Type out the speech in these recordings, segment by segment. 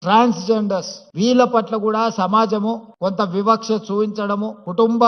Transgenders వీళ్ళ పట్ల కూడా సమాజము కొంత వివక్ష చూపించడము, కుటుంబ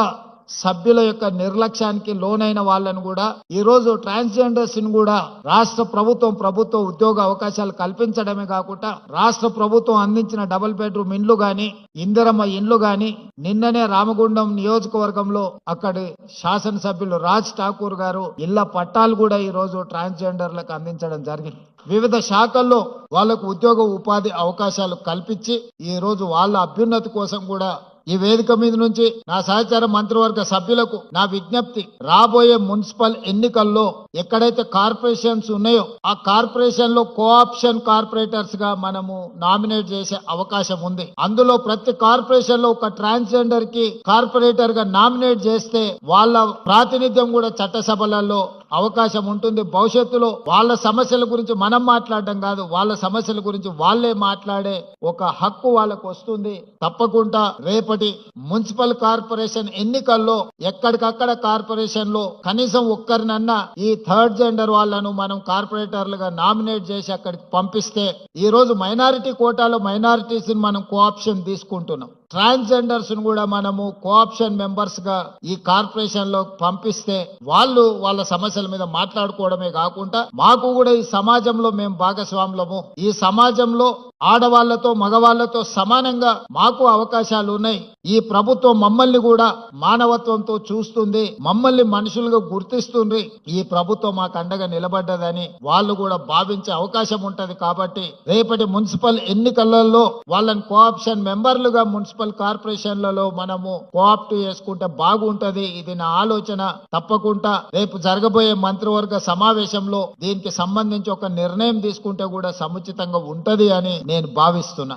సభ్యుల యొక్క నిర్లక్ష్యానికి లోనైన వాళ్ళను కూడా ఈ రోజు ట్రాన్స్జెండర్స్ ని కూడా రాష్ట్ర ప్రభుత్వ ఉద్యోగ అవకాశాలు కల్పించడమే కాకుండా రాష్ట్ర ప్రభుత్వం అందించిన డబుల్ బెడ్రూమ్ ఇండ్లు గాని, ఇందిరమ్మ ఇండ్లు గాని, నిన్ననే రామగుండం నియోజకవర్గంలో అక్కడి శాసనసభ్యులు రాజ్ ఠాకూర్ గారు ఇళ్ల పట్టాలు కూడా ఈ రోజు ట్రాన్స్జెండర్లకు అందించడం జరిగింది. వివిధ శాఖల్లో వాళ్లకు ఉద్యోగ ఉపాధి అవకాశాలు కల్పించి ఈ రోజు వాళ్ళ అభ్యున్నతి కోసం కూడా ఈ వేదిక మీద నుంచి నా సహచార మంత్రివర్గ సభ్యులకు నా విజ్ఞప్తి, రాబోయే మున్సిపల్ ఎన్నికల్లో ఎక్కడైతే కార్పొరేషన్స్ ఉన్నాయో ఆ కార్పొరేషన్ లో కోఆప్షన్ కార్పొరేటర్స్ గా మనము నామినేట్ చేసే అవకాశం ఉంది. అందులో ప్రతి కార్పొరేషన్ లో ఒక ట్రాన్స్జెండర్ కి కార్పొరేటర్ గా నామినేట్ చేస్తే వాళ్ళ ప్రాతినిధ్యం కూడా చట్టసభలలో అవకాశం ఉంటుంది. భవిష్యత్తులో వాళ్ళ సమస్యల గురించి మనం మాట్లాడడం కాదు, వాళ్ళ సమస్యల గురించి వాళ్ళే మాట్లాడే ఒక హక్కు వాళ్ళకు వస్తుంది. తప్పకుండా రేపటి మున్సిపల్ కార్పొరేషన్ ఎన్నికల్లో ఎక్కడికక్కడ కార్పొరేషన్ లో కనీసం ఒక్కరినన్నా ఈ థర్డ్ జెండర్ వాళ్ళను మనం కార్పొరేటర్లుగా నామినేట్ చేసి అక్కడికి పంపిస్తే, ఈ రోజు మైనారిటీ కోటాలో మైనారిటీస్ మనం కోఆప్షన్ తీసుకుంటున్నాం. ట్రాన్స్జెండర్స్ కూడా మనము కోఆప్షన్ మెంబర్స్ గా ఈ కార్పొరేషన్ లో పంపిస్తే వాళ్ళు వాళ్ళ సమస్యల మీద మాట్లాడుకోవడమే కాకుండా మాకు కూడా ఈ సమాజంలో మేము భాగస్వాములము, ఈ సమాజంలో ఆడవాళ్లతో మగవాళ్లతో సమానంగా మాకు అవకాశాలు ఉన్నాయి. ఈ ప్రభుత్వం మమ్మల్ని కూడా మానవత్వంతో చూస్తుంది, మమ్మల్ని మనుషులుగా గుర్తిస్తుంది. ఈ ప్రభుత్వం మాకు అండగా నిలబడ్డదని వాళ్ళు కూడా భావించే అవకాశం ఉంటది. కాబట్టి రేపటి మున్సిపల్ ఎన్నికలలో వాళ్ళని కోఆప్షన్ మెంబర్లుగా మున్సిపల్ కార్పొరేషన్లలో మనము కోఆప్ట్ చేసుకుంటే బాగుంటది. ఇది నా ఆలోచన. తప్పకుండా రేపు జరగబోయే మంత్రివర్గ సమావేశంలో దీనికి సంబంధించి ఒక నిర్ణయం తీసుకుంటే కూడా సముచితంగా ఉంటది అని నేను భావిస్తున్నా.